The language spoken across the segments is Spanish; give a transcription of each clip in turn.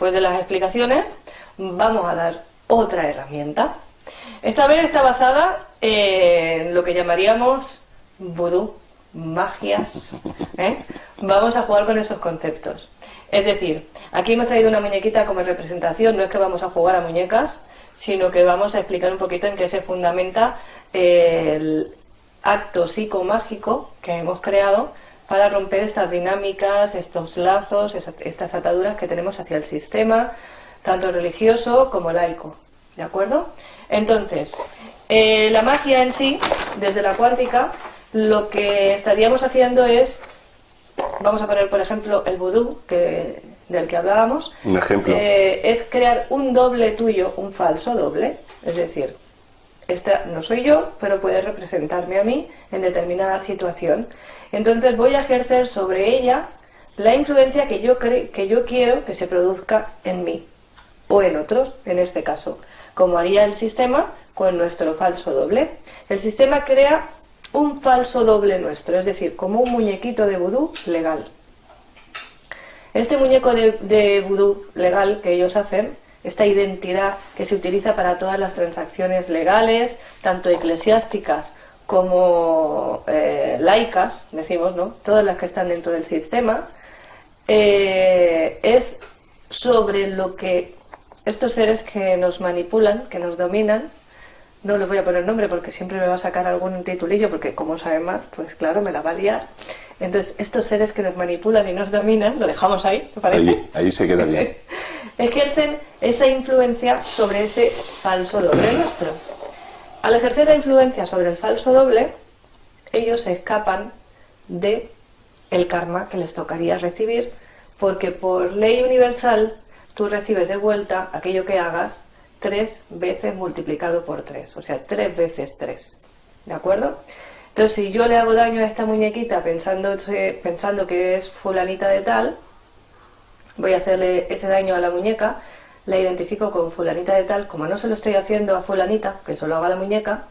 después de las explicaciones, vamos a dar otra herramienta. Esta vez está basada en lo que llamaríamos vudú, magias, ¿eh? Vamos a jugar con esos conceptos. Es decir, aquí hemos traído una muñequita como representación, no es que vamos a jugar a muñecas, sino que vamos a explicar un poquito en qué se fundamenta el acto psicomágico que hemos creado para romper estas dinámicas, estos lazos, estas ataduras que tenemos hacia el sistema, tanto religioso como laico. ¿De acuerdo? Entonces, la magia en sí, desde la cuántica, lo que estaríamos haciendo es, vamos a poner por ejemplo el vudú, del que hablábamos. Un ejemplo. Es crear un doble tuyo, un falso doble, es decir, esta no soy yo, pero puede representarme a mí en determinada situación. Entonces voy a ejercer sobre ella la influencia que yo quiero que se produzca en mí, o en otros, en este caso, como haría el sistema con nuestro falso doble. El sistema crea un falso doble nuestro, es decir, como un muñequito de vudú legal. Este muñeco de vudú legal que ellos hacen, esta identidad que se utiliza para todas las transacciones legales, tanto eclesiásticas como laicas, decimos, ¿no? Todas las que están dentro del sistema, es sobre lo que estos seres que nos manipulan, que nos dominan, no les voy a poner nombre porque siempre me va a sacar algún titulillo, porque como saben más, pues claro, me la va a liar. Entonces, estos seres que nos manipulan y nos dominan, lo dejamos ahí, ¿te parece? Ahí se queda bien. Ejercen esa influencia sobre ese falso doble nuestro. Al ejercer la influencia sobre el falso doble, ellos se escapan de el karma que les tocaría recibir, porque por ley universal tú recibes de vuelta aquello que hagas 3 veces multiplicado por 3, o sea, 3 veces 3, ¿de acuerdo? Entonces, si yo le hago daño a esta muñequita pensando que es fulanita de tal, voy a hacerle ese daño a la muñeca, la identifico con fulanita de tal, como no se lo estoy haciendo a fulanita, que se lo haga a la muñeca,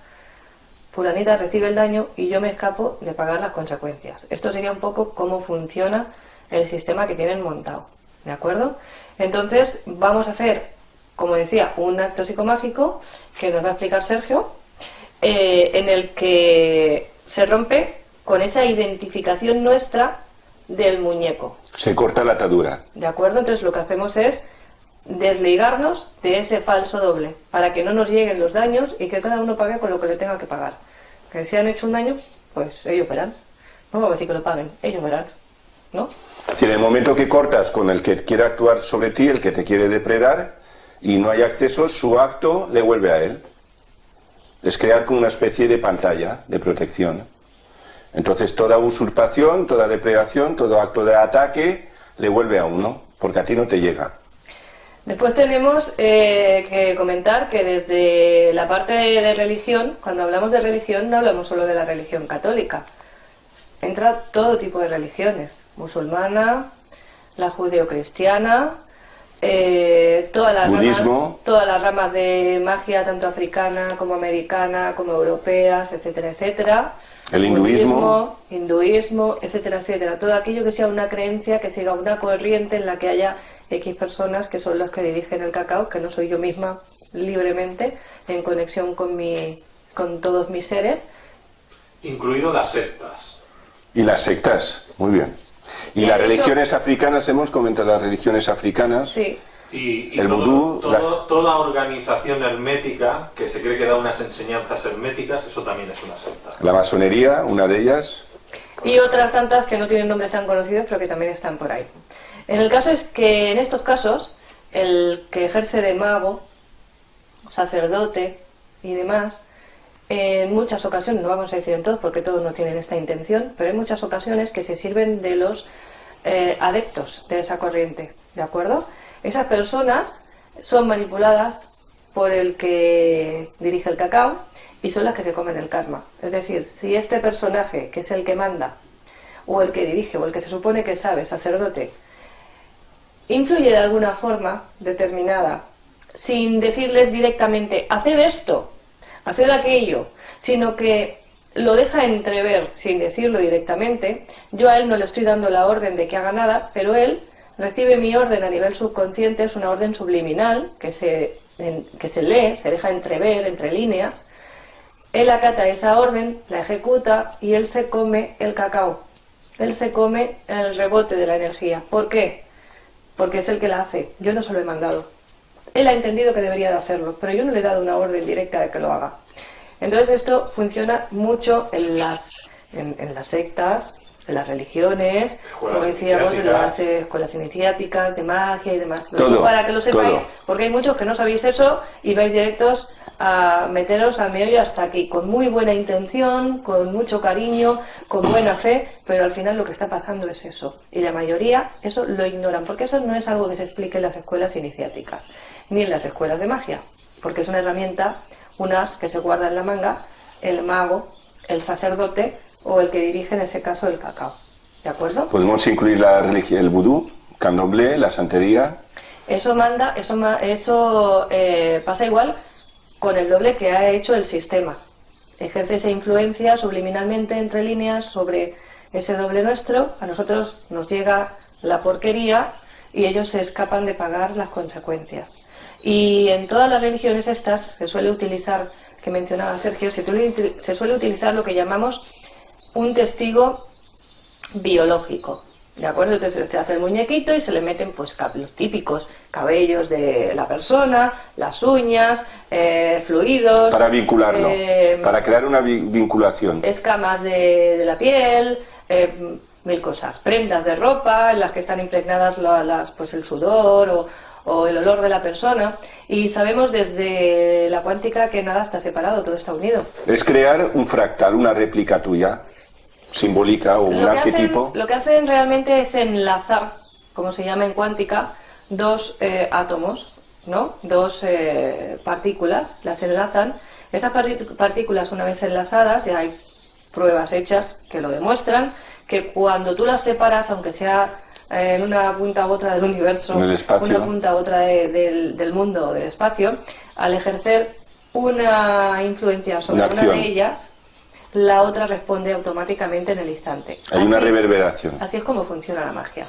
fulanita recibe el daño y yo me escapo de pagar las consecuencias. Esto sería un poco cómo funciona el sistema que tienen montado, ¿de acuerdo? Entonces, vamos a hacer, como decía, un acto psicomágico que nos va a explicar Sergio, en el que se rompe con esa identificación nuestra del muñeco. Se corta la atadura. ¿De acuerdo? Entonces lo que hacemos es desligarnos de ese falso doble, para que no nos lleguen los daños y que cada uno pague con lo que le tenga que pagar. Que si han hecho un daño, pues ellos verán. No vamos a decir que lo paguen, ellos verán, ¿no? Si en el momento que cortas con el que quiere actuar sobre ti, el que te quiere depredar, y no hay acceso, su acto le vuelve a él. Es crear como una especie de pantalla de protección. Entonces toda usurpación, toda depredación, todo acto de ataque le vuelve a uno, porque a ti no te llega. Después tenemos que comentar que desde la parte de religión, cuando hablamos de religión, no hablamos solo de la religión católica. Entra todo tipo de religiones, musulmana, la judeocristiana, todas las ramas de magia, tanto africana como americana, como europeas, etcétera, etcétera. El hinduismo, etcétera, etcétera. Todo aquello que sea una creencia, que siga una corriente en la que haya X personas que son las que dirigen el cacao, que no soy yo misma libremente, en conexión con todos mis seres. Incluido las sectas. Y las sectas, muy bien. Y las religiones africanas, hemos comentado las religiones africanas. Sí. Y el vudú, toda organización hermética que se cree que da unas enseñanzas herméticas, eso también es una secta. La masonería, una de ellas. Y otras tantas que no tienen nombres tan conocidos, pero que también están por ahí. En el caso es que en estos casos, el que ejerce de mago, sacerdote y demás, en muchas ocasiones, no vamos a decir en todos porque todos no tienen esta intención, pero hay muchas ocasiones que se sirven de los adeptos de esa corriente, ¿de acuerdo? Esas personas son manipuladas por el que dirige el cacao y son las que se comen el karma. Es decir, si este personaje, que es el que manda, o el que dirige, o el que se supone que sabe, sacerdote, influye de alguna forma determinada, sin decirles directamente, haced esto, haced aquello, sino que lo deja entrever sin decirlo directamente, yo a él no le estoy dando la orden de que haga nada, pero él recibe mi orden a nivel subconsciente, es una orden subliminal que se lee, se deja entrever entre líneas. Él acata esa orden, la ejecuta y él se come el cacao. Él se come el rebote de la energía. ¿Por qué? Porque es el que la hace. Yo no se lo he mandado. Él ha entendido que debería de hacerlo, pero yo no le he dado una orden directa de que lo haga. Entonces esto funciona mucho en las sectas, en las religiones, como decíamos, en las escuelas iniciáticas de magia y demás. Todo, para que lo sepáis, todo. porque hay muchos que no sabéis eso y vais directos a meteros al meollo hasta aquí, con muy buena intención, con mucho cariño, con buena fe, pero al final lo que está pasando es eso. Y la mayoría eso lo ignoran, porque eso no es algo que se explique en las escuelas iniciáticas, ni en las escuelas de magia, porque es una herramienta, unas que se guarda en la manga, el mago, el sacerdote o el que dirige en ese caso el cacao. ¿De acuerdo? Podemos incluir la religión, el vudú, candomblé, la santería. Eso pasa igual con el doble que ha hecho el sistema. Ejerce esa influencia subliminalmente entre líneas sobre ese doble nuestro, a nosotros nos llega la porquería y ellos se escapan de pagar las consecuencias. Y en todas las religiones estas se suele utilizar, que mencionaba Sergio, se suele utilizar lo que llamamos un testigo biológico. ¿De acuerdo? Entonces se hace el muñequito y se le meten pues los típicos cabellos de la persona, las uñas, fluidos... Para vincularlo, para crear una vinculación. Escamas de la piel, mil cosas. Prendas de ropa en las que están impregnadas pues el sudor o el olor de la persona. Y sabemos desde la cuántica que nada está separado, todo está unido. Es crear un fractal, una réplica tuya, simbólica o un arquetipo. Lo que hacen realmente es enlazar, como se llama en cuántica, dos átomos, ¿no? Dos partículas, las enlazan. Esas partículas, una vez enlazadas, ya hay pruebas hechas que lo demuestran, que cuando tú las separas, aunque sea en una punta u otra del universo, en el espacio, una punta u otra del mundo, del espacio, al ejercer una influencia sobre una de ellas, la otra responde automáticamente en el instante. Hay una reverberación. Así es como funciona la magia.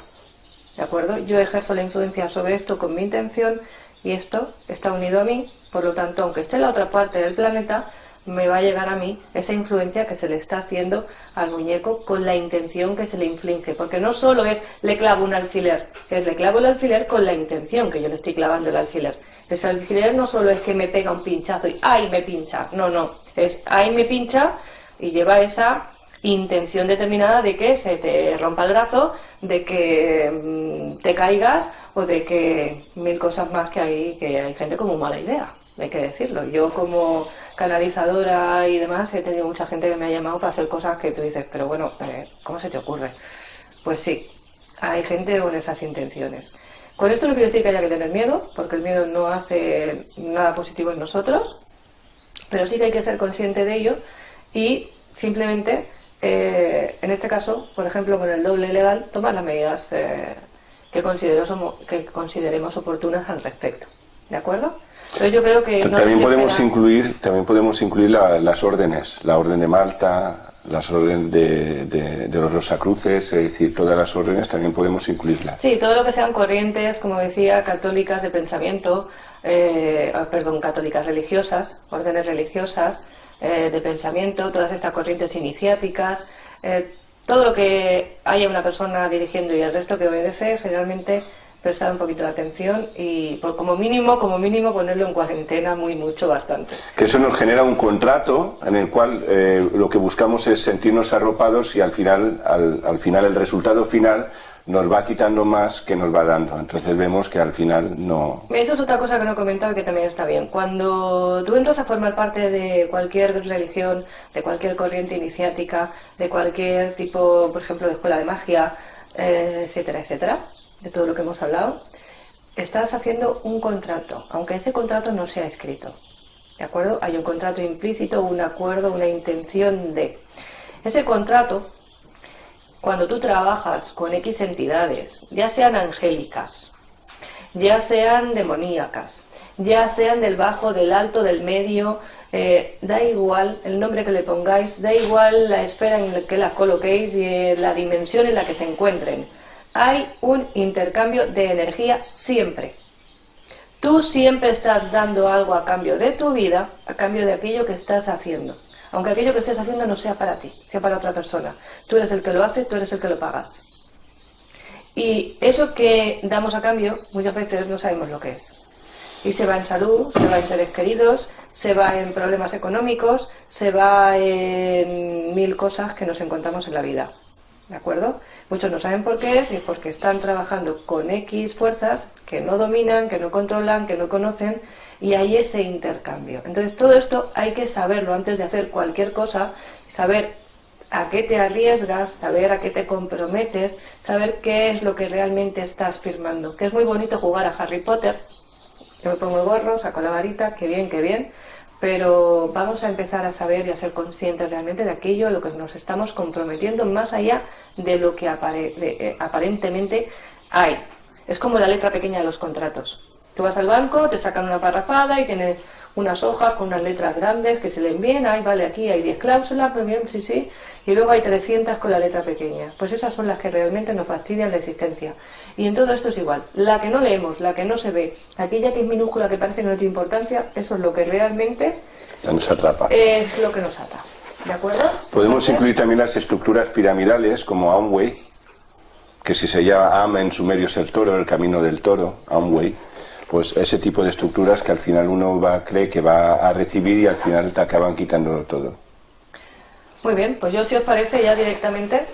¿De acuerdo? Yo ejerzo la influencia sobre esto con mi intención y esto está unido a mí, por lo tanto, aunque esté en la otra parte del planeta, me va a llegar a mí esa influencia que se le está haciendo al muñeco con la intención que se le inflige. Porque no solo es le clavo un alfiler, es le clavo el alfiler con la intención que yo le estoy clavando el alfiler. Ese alfiler no solo es que me pega un pinchazo y ¡ay! Me pincha. No, es ¡ay! Me pincha y lleva esa intención determinada de que se te rompa el brazo, de que te caigas o de que mil cosas más que hay gente como mala idea, hay que decirlo. Yo como canalizadora y demás he tenido mucha gente que me ha llamado para hacer cosas que tú dices, pero bueno, ¿cómo se te ocurre? Pues sí, hay gente con esas intenciones. Con esto no quiero decir que haya que tener miedo, porque el miedo no hace nada positivo en nosotros, pero sí que hay que ser consciente de ello y simplemente, en este caso, por ejemplo, con el doble legal, tomar las medidas que consideremos oportunas al respecto. ¿De acuerdo? Entonces yo creo que también podemos incluir las órdenes, la orden de Malta, las órdenes de los Rosacruces, es decir, todas las órdenes también podemos incluirlas. Sí, todo lo que sean corrientes, como decía, católicas de pensamiento, católicas religiosas, órdenes religiosas, de pensamiento, todas estas corrientes iniciáticas, todo lo que haya una persona dirigiendo y el resto que obedece, generalmente prestar un poquito de atención y como mínimo ponerlo en cuarentena mucho, bastante. Que eso nos genera un contrato en el cual lo que buscamos es sentirnos arropados y al final el resultado final nos va quitando más que nos va dando. Entonces vemos que al final no... Eso es otra cosa que no he comentado y que también está bien. Cuando tú entras a formar parte de cualquier religión, de cualquier corriente iniciática, de cualquier tipo, por ejemplo, de escuela de magia, etcétera, etcétera, de todo lo que hemos hablado, estás haciendo un contrato, aunque ese contrato no sea escrito. ¿De acuerdo? Hay un contrato implícito, un acuerdo, una intención de... Ese contrato, cuando tú trabajas con X entidades, ya sean angélicas, ya sean demoníacas, ya sean del bajo, del alto, del medio, da igual el nombre que le pongáis, da igual la esfera en la que las coloquéis y la dimensión en la que se encuentren, hay un intercambio de energía siempre. Tú siempre estás dando algo a cambio de tu vida, a cambio de aquello que estás haciendo. Aunque aquello que estés haciendo no sea para ti, sea para otra persona. Tú eres el que lo hace, tú eres el que lo pagas. Y eso que damos a cambio, muchas veces no sabemos lo que es. Y se va en salud, se va en seres queridos, se va en problemas económicos, se va en 1000 cosas que nos encontramos en la vida. ¿De acuerdo? Muchos no saben por qué es y porque están trabajando con X fuerzas que no dominan, que no controlan, que no conocen, y hay ese intercambio. Entonces todo esto hay que saberlo antes de hacer cualquier cosa, saber a qué te arriesgas, saber a qué te comprometes, saber qué es lo que realmente estás firmando. Que es muy bonito jugar a Harry Potter, yo me pongo el gorro, saco la varita, qué bien, pero vamos a empezar a saber y a ser conscientes realmente de aquello a lo que nos estamos comprometiendo más allá de lo que aparentemente hay. Es como la letra pequeña de los contratos. Tú vas al banco, te sacan una parrafada y tienes unas hojas con unas letras grandes que se leen bien, vale, aquí hay 10 cláusulas, muy bien, sí, y luego hay 300 con la letra pequeña. Pues esas son las que realmente nos fastidian la existencia. Y en todo esto es igual. La que no leemos, la que no se ve, aquella que es minúscula, que parece que no tiene importancia, eso es lo que realmente nos atrapa. Es lo que nos ata. ¿De acuerdo? Podemos incluir también las estructuras piramidales como Amway, que si se llama Am en sumerio es el toro, el camino del toro, Amway. Pues ese tipo de estructuras que al final uno cree que va a recibir y al final te acaban quitándolo todo. Muy bien, pues yo si os parece ya directamente...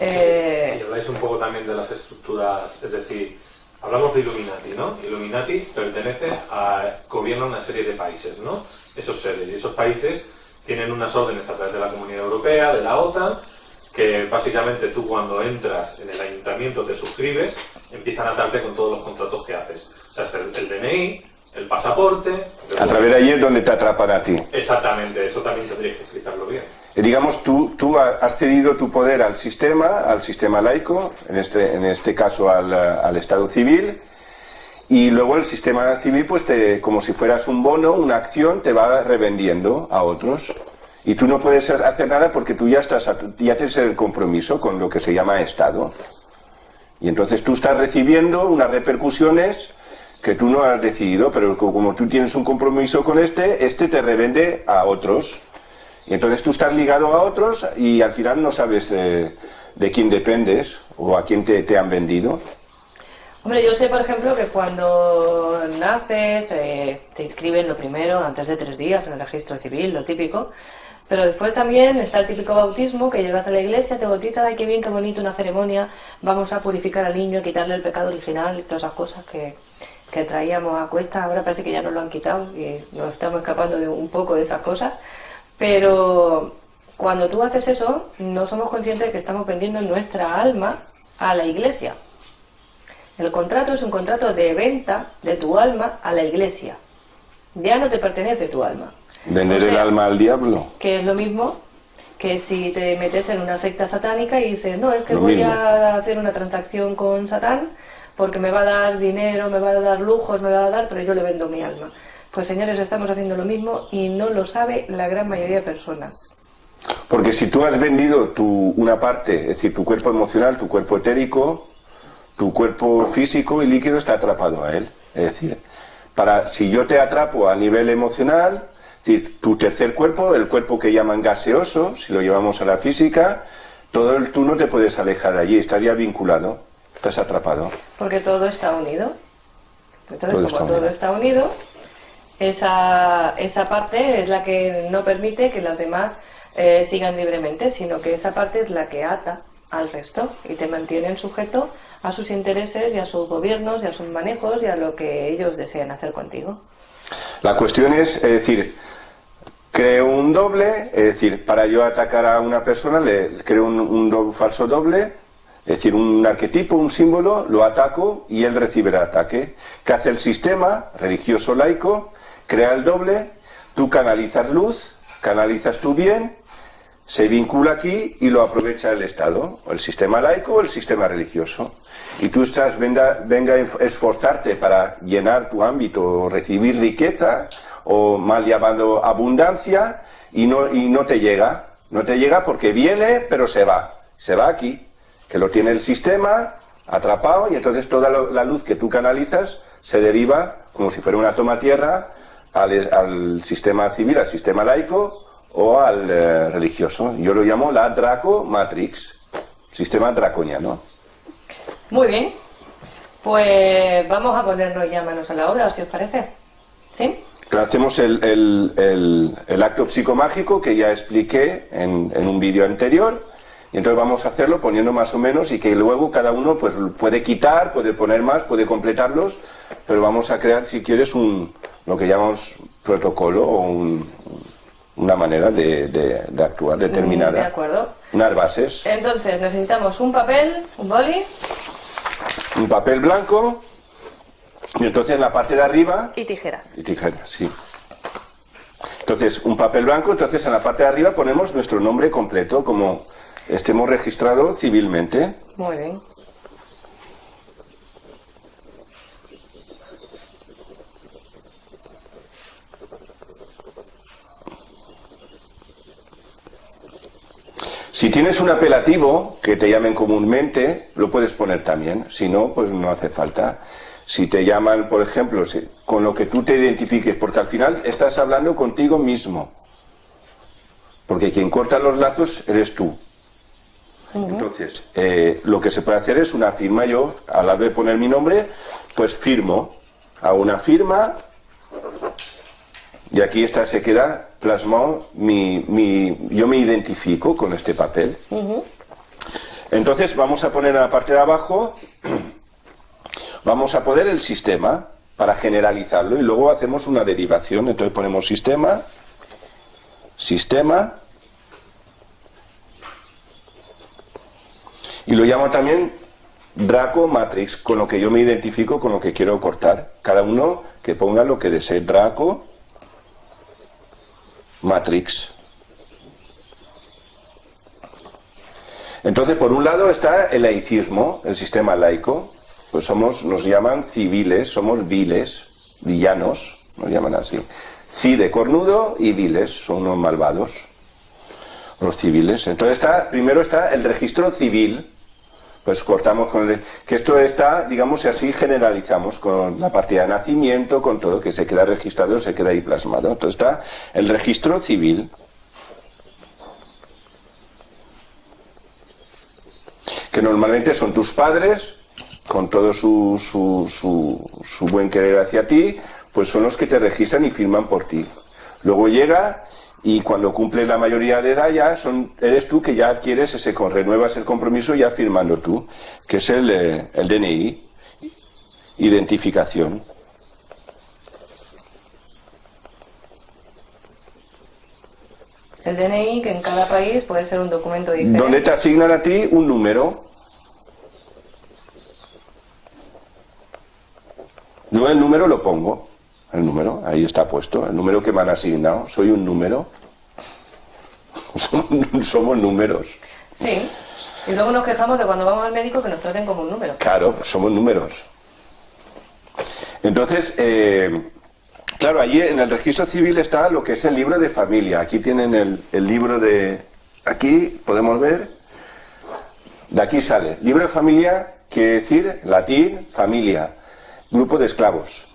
Y habláis un poco también de las estructuras, es decir, hablamos de Illuminati, ¿no? Illuminati pertenece gobierna una serie de países, ¿no? Esos seres y esos países tienen unas órdenes a través de la Comunidad Europea, de la OTAN, que básicamente tú cuando entras en el ayuntamiento te suscribes, empiezan a atarte con todos los contratos que haces. O sea, es el DNI, el pasaporte... A través de ahí es donde te atrapan a ti. Exactamente, eso también tendrías que explicarlo bien. Digamos, tú has cedido tu poder al sistema laico, en este caso al Estado civil, y luego el sistema civil, pues como si fueras un bono, una acción, te va revendiendo a otros. Y tú no puedes hacer nada porque tú ya tienes el compromiso con lo que se llama Estado. Y entonces tú estás recibiendo unas repercusiones que tú no has decidido, pero como tú tienes un compromiso con este te revende a otros. Y entonces tú estás ligado a otros y al final no sabes de quién dependes o a quién te han vendido. Hombre, yo sé, por ejemplo, que cuando naces te inscriben lo primero, antes de 3 días, en el registro civil, lo típico. Pero después también está el típico bautismo, que llegas a la iglesia, te bautizas, ay, qué bien, qué bonito, una ceremonia, vamos a purificar al niño, quitarle el pecado original y todas esas cosas que traíamos a cuesta. Ahora parece que ya nos lo han quitado y nos estamos escapando de un poco de esas cosas. Pero cuando tú haces eso, no somos conscientes de que estamos vendiendo nuestra alma a la iglesia. El contrato es un contrato de venta de tu alma a la iglesia. Ya no te pertenece tu alma. Vender el alma al diablo. Que es lo mismo que si te metes en una secta satánica y dices, no, es que voy a hacer una transacción con Satán porque me va a dar dinero, me va a dar lujos, me va a dar, pero yo le vendo mi alma. Pues señores, estamos haciendo lo mismo y no lo sabe la gran mayoría de personas. Porque si tú has vendido una parte, es decir, tu cuerpo emocional, tu cuerpo etérico, tu cuerpo físico y líquido está atrapado a él. Es decir, si yo te atrapo a nivel emocional, es decir, tu tercer cuerpo, el cuerpo que llaman gaseoso, si lo llevamos a la física, tú no te puedes alejar de allí, estaría vinculado, estás atrapado. Porque todo está unido. Entonces, todo está unido, esa parte es la que no permite que las demás sigan libremente, sino que esa parte es la que ata al resto y te mantienen sujeto a sus intereses y a sus gobiernos y a sus manejos y a lo que ellos desean hacer contigo. La cuestión es decir, creo un doble, es decir, para yo atacar a una persona le creo un falso doble, es decir, un arquetipo, un símbolo, lo ataco y él recibe el ataque. ¿Qué hace el sistema religioso laico? Crea el doble, tú canalizas luz, canalizas tu bien, se vincula aquí y lo aprovecha el Estado, o el sistema laico o el sistema religioso. Y tú venga a esforzarte para llenar tu ámbito, o recibir riqueza, o mal llamado abundancia, y no te llega. No te llega porque viene, pero se va. Se va aquí, que lo tiene el sistema, atrapado y entonces toda la luz que tú canalizas se deriva, como si fuera una toma tierra, al sistema civil, al sistema laico o al religioso. Yo lo llamo la Draco Matrix, sistema draconiano. Muy bien, pues vamos a ponernos ya manos a la obra, si os parece. ¿Sí? Hacemos el acto psicomágico que ya expliqué en un vídeo anterior, y entonces vamos a hacerlo poniendo más o menos, y que luego cada uno pues puede quitar, puede poner más, puede completarlos, pero vamos a crear, si quieres, lo que llamamos protocolo o una manera de actuar determinada. De acuerdo. Unas bases. Entonces necesitamos un papel, un boli. Un papel blanco. Y entonces en la parte de arriba... Y tijeras. Y tijeras, sí. Entonces, un papel blanco, entonces en la parte de arriba ponemos nuestro nombre completo, como estemos registrado civilmente. Muy bien. Si tienes un apelativo que te llamen comúnmente, lo puedes poner también. Si no, pues no hace falta. Si te llaman, por ejemplo, con lo que tú te identifiques, porque al final estás hablando contigo mismo. Porque quien corta los lazos eres tú. Entonces, lo que se puede hacer es una firma. Yo, al lado de poner mi nombre, pues firmo. Hago una firma y aquí se queda plasmado yo me identifico con este papel. Entonces vamos a poner en la parte de abajo, vamos a poner el sistema para generalizarlo y luego hacemos una derivación. Entonces ponemos sistema, y lo llamo también Draco Matrix, con lo que yo me identifico, con lo que quiero cortar. Cada uno que ponga lo que desee. Draco Matrix. Entonces, por un lado está el laicismo, el sistema laico. Pues nos llaman civiles, somos viles, villanos, nos llaman así. Ci de cornudo y viles, son unos malvados, los civiles. Entonces primero está el registro civil. Pues cortamos que esto está, digamos así, generalizamos con la partida de nacimiento, con todo, que se queda registrado, se queda ahí plasmado. Entonces está el registro civil, que normalmente son tus padres, con todo su buen querer hacia ti, pues son los que te registran y firman por ti. Luego llega... Y cuando cumples la mayoría de edad ya eres tú que ya adquieres renuevas el compromiso ya firmando tú, que es el DNI, identificación. El DNI, que en cada país puede ser un documento diferente. Donde te asignan a ti un número. Yo el número lo pongo. El número, ahí está puesto, el número que me han asignado. Soy un número. Somos números. Sí, y luego nos quejamos de cuando vamos al médico que nos traten como un número. Claro, somos números. Entonces, claro, allí en el registro civil está lo que es el libro de familia. Aquí tienen el libro de... Aquí podemos ver, de aquí sale. Libro de familia quiere decir, latín, familia, grupo de esclavos.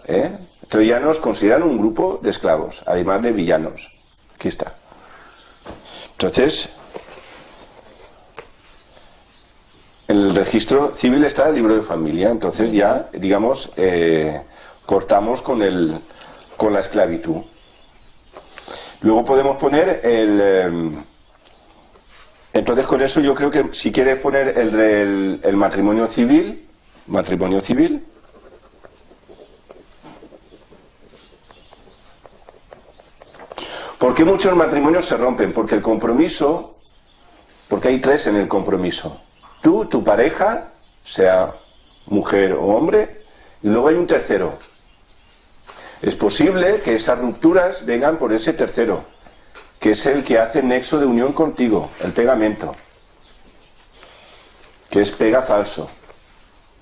Entonces ya nos consideran un grupo de esclavos, además de villanos. Aquí está. Entonces, en el registro civil está el libro de familia. Entonces ya, digamos, cortamos con la esclavitud. Luego podemos poner entonces con eso yo creo que si quieres poner el matrimonio civil, ¿por qué muchos matrimonios se rompen? Porque hay tres en el compromiso. Tú, tu pareja, sea mujer o hombre, y luego hay un tercero. Es posible que esas rupturas vengan por ese tercero, que es el que hace nexo de unión contigo, el pegamento, que es pega falso.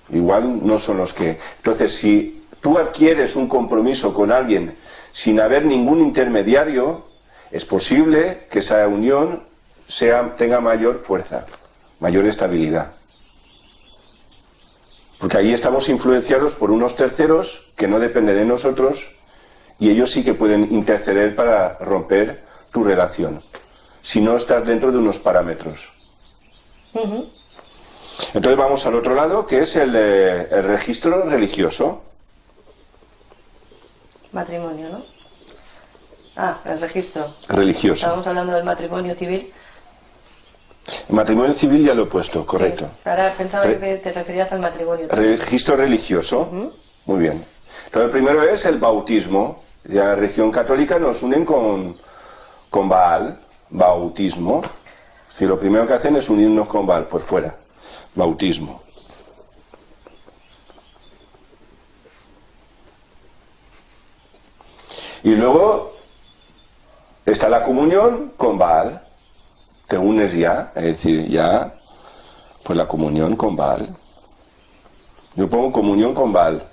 Igual no son los que... Entonces, si tú adquieres un compromiso con alguien sin haber ningún intermediario, es posible que esa unión tenga mayor fuerza, mayor estabilidad. Porque ahí estamos influenciados por unos terceros que no dependen de nosotros y ellos sí que pueden interceder para romper tu relación, si no estás dentro de unos parámetros. Entonces vamos al otro lado, que es el registro religioso. Matrimonio, ¿no? Ah, el registro. Religioso. Estábamos hablando del matrimonio civil. El matrimonio civil ya lo he puesto, correcto. Sí, ahora pensaba que te referías al matrimonio. Registro religioso. Muy bien. Entonces el primero es el bautismo. Ya la religión católica nos unen con Baal, bautismo. Si lo primero que hacen es unirnos con Baal, pues fuera. Bautismo. Y luego está la comunión con Baal. Te unes ya, es decir, ya, pues la comunión con Baal. Yo pongo comunión con Baal.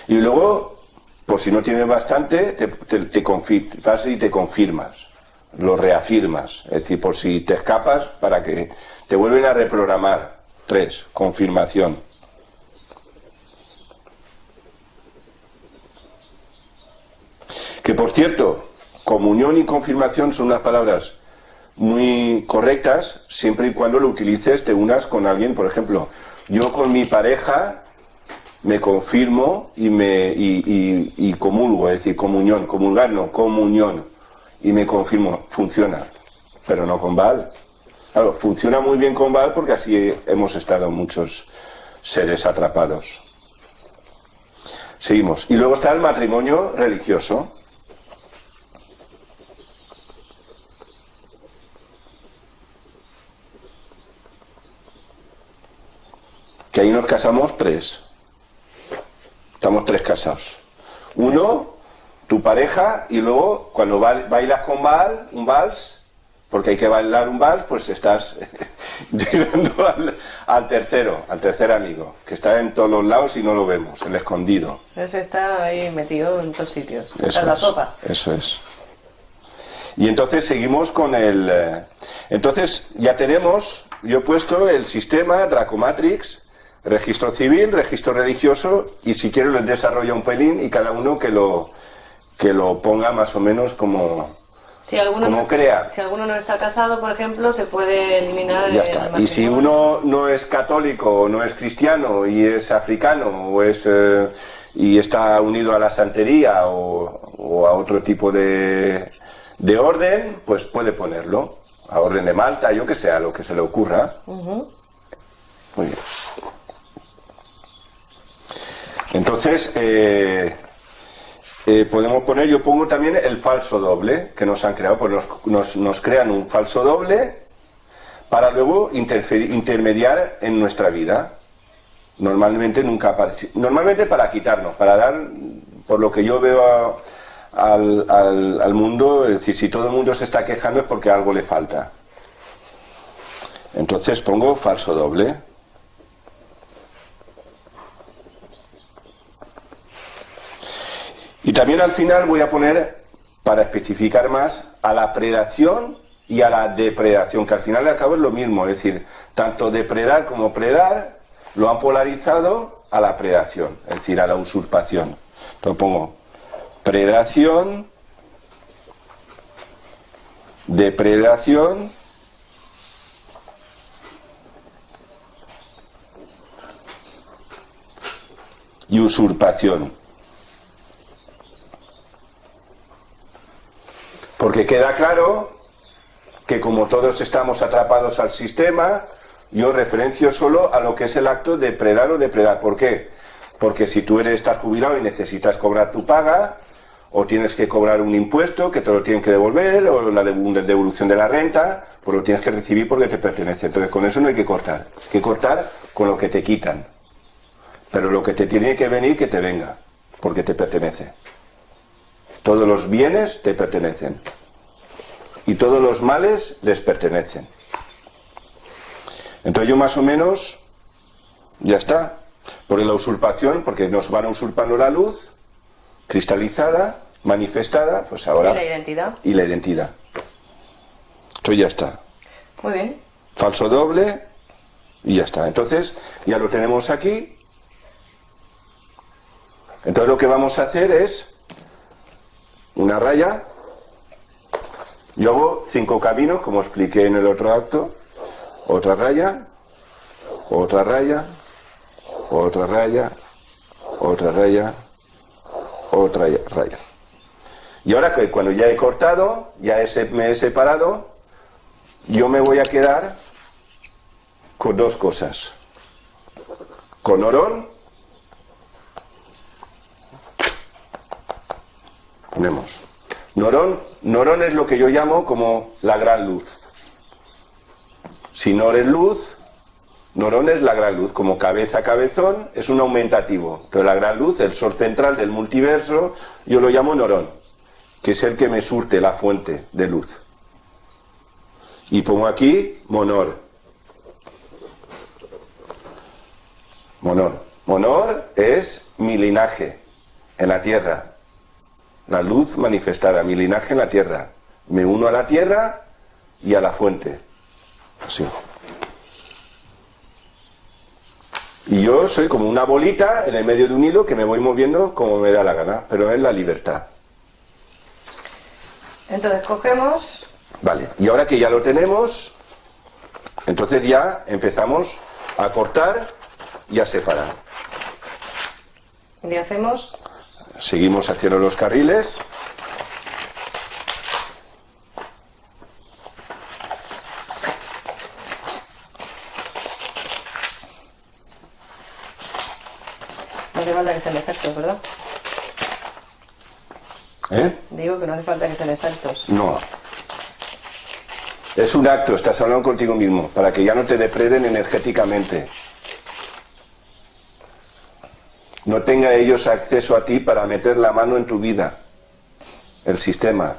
Y luego, por si no tienes bastante, vas y te confirmas, lo reafirmas. Es decir, por si te escapas, para que te vuelven a reprogramar. 3, confirmación. Que por cierto, comunión y confirmación son unas palabras muy correctas, siempre y cuando lo utilices, te unas con alguien. Por ejemplo, yo con mi pareja me confirmo y comulgo, es decir, comunión, comulgar no, comunión, y me confirmo, funciona, pero no con Baal. Claro, funciona muy bien con Baal porque así hemos estado muchos seres atrapados. Seguimos. Y luego está el matrimonio religioso. Que ahí nos casamos 3. Estamos 3 casados. 1, tu pareja, y luego cuando bailas con Baal, un vals, porque hay que bailar un vals, pues estás llegando al tercer amigo, que está en todos los lados y no lo vemos, el escondido. Ese está ahí metido en todos sitios, Eso en la es, sopa. Eso es. Y entonces seguimos con el... entonces ya tenemos, yo he puesto el sistema Dracomatrix, registro civil, registro religioso, y si quiero les desarrollo un pelín y cada uno que lo ponga más o menos como crea. Si alguno no está casado, por ejemplo, se puede eliminar. Ya está. Y si uno no es católico, o no es cristiano, y es africano, o es y está unido a la santería o a otro tipo de orden, pues puede ponerlo. A orden de Malta, yo que sé, a lo que se le ocurra. Muy bien. Entonces, podemos poner, yo pongo también el falso doble que nos han creado, pues nos crean un falso doble para luego intermediar en nuestra vida. Normalmente para quitarnos, para dar, por lo que yo veo al mundo, es decir, si todo el mundo se está quejando es porque algo le falta. Entonces pongo falso doble. Y también al final voy a poner, para especificar más, a la predación y a la depredación, que al final y al cabo es lo mismo, es decir, tanto depredar como predar lo han polarizado a la predación, es decir, a la usurpación. Entonces pongo predación, depredación y usurpación. Porque queda claro que como todos estamos atrapados al sistema, yo referencio solo a lo que es el acto de predar o depredar. ¿Por qué? Porque si tú estás jubilado y necesitas cobrar tu paga, o tienes que cobrar un impuesto que te lo tienen que devolver, o la devolución de la renta, pues lo tienes que recibir porque te pertenece. Entonces con eso no hay que cortar. Hay que cortar con lo que te quitan. Pero lo que te tiene que venir, que te venga, porque te pertenece. Todos los bienes te pertenecen y todos los males les pertenecen. Entonces yo más o menos ya está. Por la usurpación, porque nos van usurpando la luz cristalizada, manifestada, pues ahora... Y la identidad. Y la identidad. Entonces ya está. Muy bien. Falso doble, Y ya está. Entonces, ya lo tenemos aquí. Entonces lo que vamos a hacer es una raya. Yo hago 5 caminos, como expliqué en el otro acto. Otra raya, otra raya, otra raya, otra raya, otra raya. Y ahora que cuando ya he cortado, me he separado, yo me voy a quedar con 2 cosas. Con Norón, ponemos. Norón es lo que yo llamo como la gran luz. Si Nor es luz, Norón es la gran luz. Como cabeza, cabezón, es un aumentativo. Pero la gran luz, el sol central del multiverso, yo lo llamo Norón, que es el que me surte la fuente de luz. Y pongo aquí Monor. Monor es mi linaje en la tierra. La luz manifestada, mi linaje en la tierra. Me uno a la tierra y a la fuente. Así. Y yo soy como una bolita en el medio de un hilo que me voy moviendo como me da la gana, pero es la libertad. Entonces cogemos... Vale, y ahora que ya lo tenemos, entonces ya empezamos a cortar y a separar. Y hacemos... Seguimos haciendo los carriles. No hace falta que sean exactos, ¿verdad? Digo que no hace falta que sean exactos. No. Es un acto, estás hablando contigo mismo, para que ya no te depreden energéticamente. No tenga ellos acceso a ti para meter la mano en tu vida, el sistema.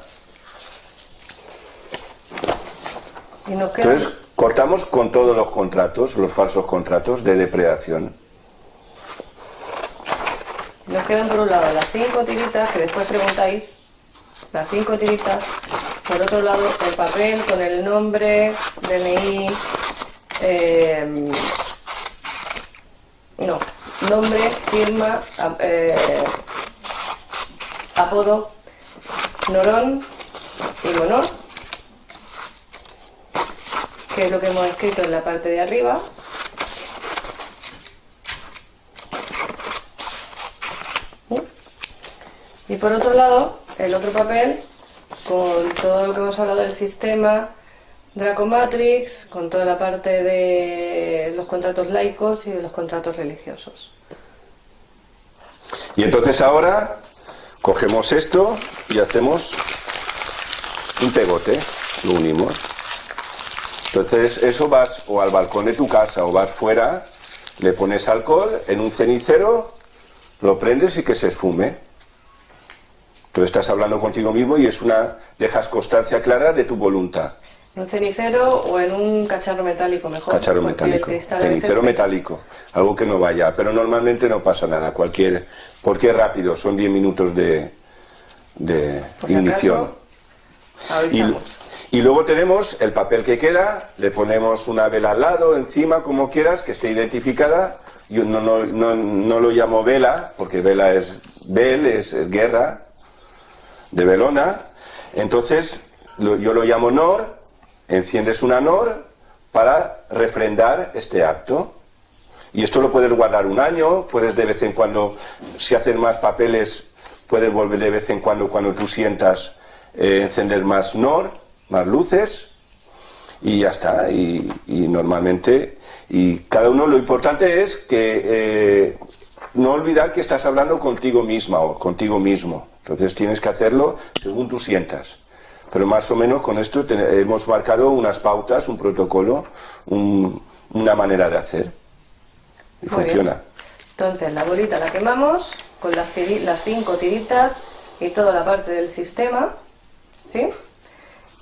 Y nos queda... Entonces, cortamos con todos los contratos, los falsos contratos de depredación. Nos quedan por un lado las 5 tiritas, que después preguntáis, las 5 tiritas, por otro lado el papel con el nombre, DNI, nombre, firma, apodo, Norón y Monor, que es lo que hemos escrito en la parte de arriba. Y por otro lado, el otro papel, con todo lo que hemos hablado del sistema Dracomatrix, con toda la parte de los contratos laicos y de los contratos religiosos. Y entonces ahora cogemos esto y hacemos un pegote, lo unimos. Entonces eso vas o al balcón de tu casa o vas fuera, le pones alcohol en un cenicero, lo prendes y que se esfume. Tú estás hablando contigo mismo y dejas constancia clara de tu voluntad. En un cenicero o en un cacharro metálico mejor. Cacharro metálico, cenicero metálico, algo que no vaya, pero normalmente no pasa nada, porque es rápido, son 10 minutos de ignición. Y luego tenemos el papel que queda, le ponemos una vela al lado, encima, como quieras, que esté identificada. Yo no lo llamo vela, porque vela es guerra, de velona. Entonces yo lo llamo Nor. Enciendes una Nor para refrendar este acto. Y esto lo puedes guardar un año, puedes de vez en cuando, si hacen más papeles, puedes volver de vez en cuando tú sientas, encender más Nor, más luces, y ya está. Y normalmente, y cada uno, lo importante es que no olvidar que estás hablando contigo misma o contigo mismo. Entonces tienes que hacerlo según tú sientas. Pero más o menos con esto hemos marcado unas pautas, un protocolo, una manera de hacer. Y muy funciona. Bien. Entonces la bolita la quemamos con las 5 tiritas y toda la parte del sistema, ¿sí?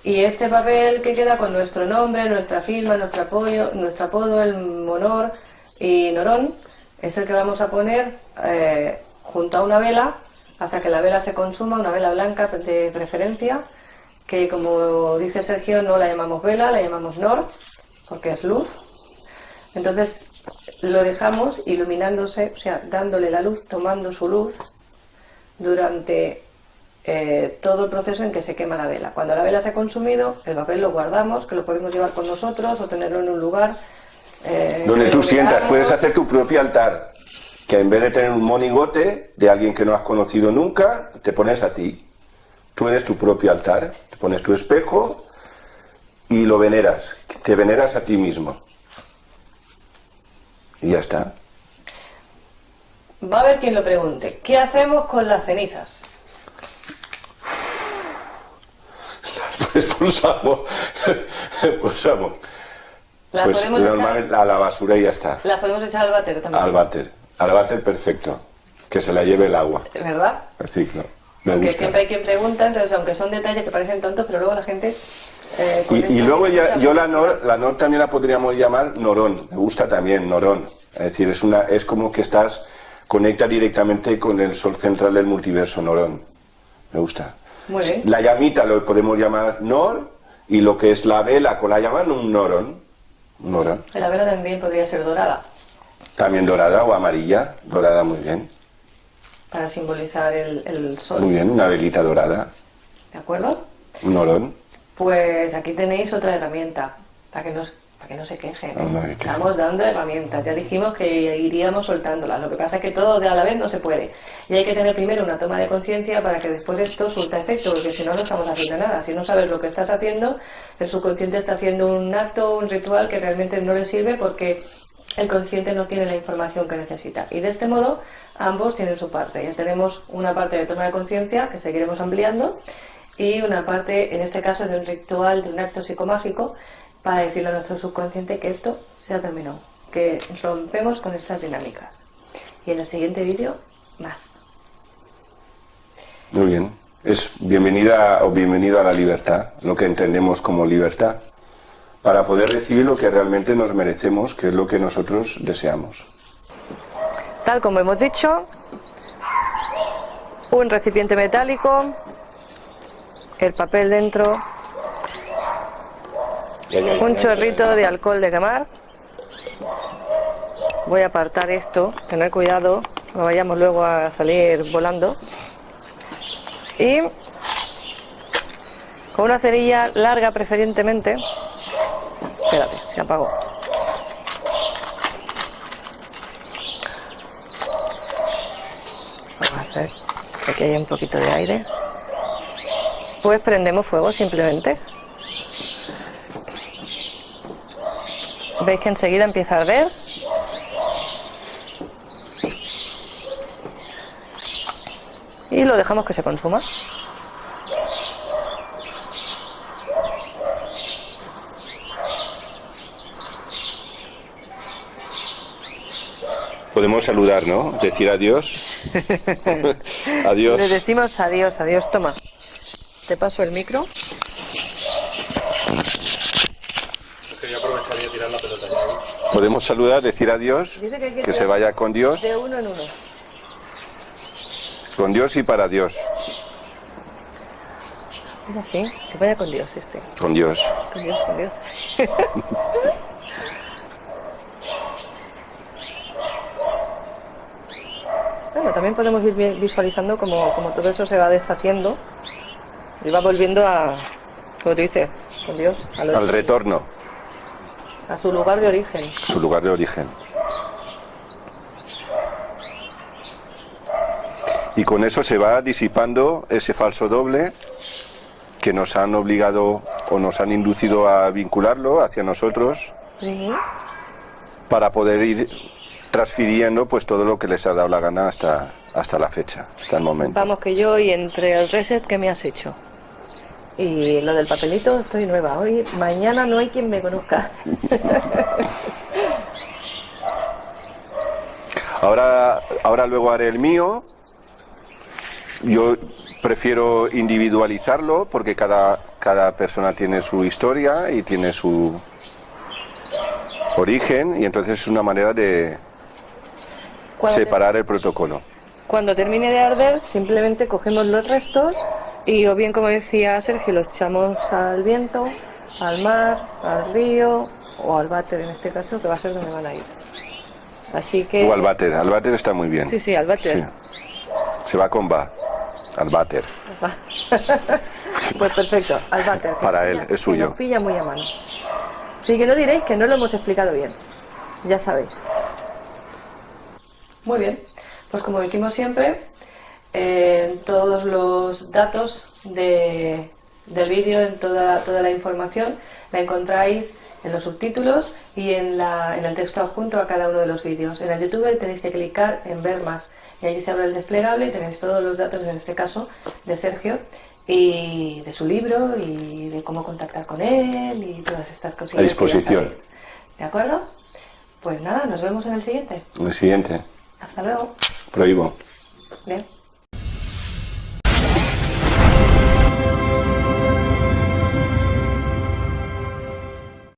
Y este papel que queda con nuestro nombre, nuestra firma, nuestro apodo, el Monor y Norón, es el que vamos a poner junto a una vela hasta que la vela se consuma, una vela blanca de preferencia, que como dice Sergio no la llamamos vela, la llamamos Nor, porque es luz. Entonces lo dejamos iluminándose, o sea, dándole la luz, tomando su luz durante todo el proceso en que se quema la vela. Cuando la vela se ha consumido, el papel lo guardamos, que lo podemos llevar con nosotros o tenerlo en un lugar donde tú sientas. Puedes hacer tu propio altar, que en vez de tener un monigote de alguien que no has conocido nunca, te pones a ti. Tú eres tu propio altar, te pones tu espejo y lo veneras, te veneras a ti mismo. Y ya está. Va a haber quien lo pregunte, ¿qué hacemos con las cenizas? Pues expulsamos. Las Pues podemos normal, echar, a la basura y ya está. las podemos echar al váter también. Al váter perfecto. Que se la lleve el agua. ¿Verdad? El ciclo. Me Porque gusta. siempre hay quien pregunta, entonces aunque son detalles que parecen tontos, pero luego la gente... Y luego yo la Nor también la podríamos llamar Norón. Me gusta también Norón. Es decir, es como que conecta directamente con el sol central del multiverso, Norón. Me gusta. Muy bien. La llamita lo podemos llamar Nor, y lo que es la vela la llaman un Norón. Norón. La vela también podría ser dorada, También dorada o amarilla. Dorada, muy bien. para simbolizar el sol. Muy bien, una velita dorada. ¿De acuerdo? Un Norón. Pues aquí tenéis otra herramienta, para que no se quejen. No me quejo. Estamos dando herramientas, ya dijimos que iríamos soltándolas, lo que pasa es que todo de a la vez no se puede. Y hay que tener primero una toma de conciencia para que después esto surta efecto, porque si no, no estamos haciendo nada. Si no sabes lo que estás haciendo, el subconsciente está haciendo un acto, un ritual que realmente no le sirve porque el consciente no tiene la información que necesita. Y de este modo, ambos tienen su parte. Ya tenemos una parte de toma de conciencia que seguiremos ampliando, y una parte, en este caso, de un ritual, de un acto psicomágico, para decirle a nuestro subconsciente que esto se ha terminado, que rompemos con estas dinámicas. Y en el siguiente vídeo, más. Muy bien. Es bienvenida o bienvenido a la libertad, lo que entendemos como libertad, para poder recibir lo que realmente nos merecemos, que es lo que nosotros deseamos. Tal como hemos dicho, un recipiente metálico, el papel dentro, un chorrito de alcohol de quemar. Voy a apartar esto, tener cuidado, no vayamos luego a salir volando. Y con una cerilla larga preferentemente. Espérate, se apagó. Vamos a hacer que aquí haya un poquito de aire. Pues prendemos fuego simplemente. ¿Veis que enseguida empieza a arder? Y lo dejamos que se consuma. Podemos saludar, ¿no? Decir adiós. Adiós. Le decimos adiós, adiós. Toma, te paso el micro. Es que yo aprovecharía de tirar la pelota ya. Podemos saludar, decir adiós, Dice que hay que que se tirar vaya con Dios, de uno en uno. con Dios y para Dios. Es así, se vaya con Dios este. Con Dios. Con Dios, con Dios. Bueno, también podemos ir visualizando como todo eso se va deshaciendo y va volviendo a, como tú dices, con Dios, Al retorno, a su lugar de origen. su lugar de origen. Y con eso se va disipando ese falso doble que nos han obligado o nos han inducido a vincularlo hacia nosotros, para poder ir transfiriendo pues todo lo que les ha dado la gana hasta la fecha, hasta el momento. Vamos que yo, y entre el reset que me has hecho y lo del papelito, estoy nueva. Hoy, mañana no hay quien me conozca. Ahora luego haré el mío. Yo prefiero individualizarlo porque cada persona tiene su historia y tiene su origen, y entonces es una manera de separar el protocolo. Cuando termine de arder, simplemente cogemos los restos y, o bien, como decía Sergio, los echamos al viento, al mar, al río o al váter en este caso, que va a ser donde van a ir. Así que... O al váter está muy bien. Sí, al váter. Sí. Se va con va, al váter. Pues perfecto, al váter. Para él, es suyo. Nos pilla muy a mano. Así que no diréis que no lo hemos explicado bien. Ya sabéis. Muy bien, pues como decimos siempre, todos los datos del vídeo, en toda la información, la encontráis en los subtítulos y en el texto adjunto a cada uno de los vídeos. En el YouTube tenéis que clicar en ver más y allí se abre el desplegable y tenéis todos los datos, en este caso, de Sergio y de su libro y de cómo contactar con él y todas estas cosillas. A disposición. ¿De acuerdo? Pues nada, nos vemos en el siguiente. En el siguiente. Hasta luego. Prohíbo. Bien.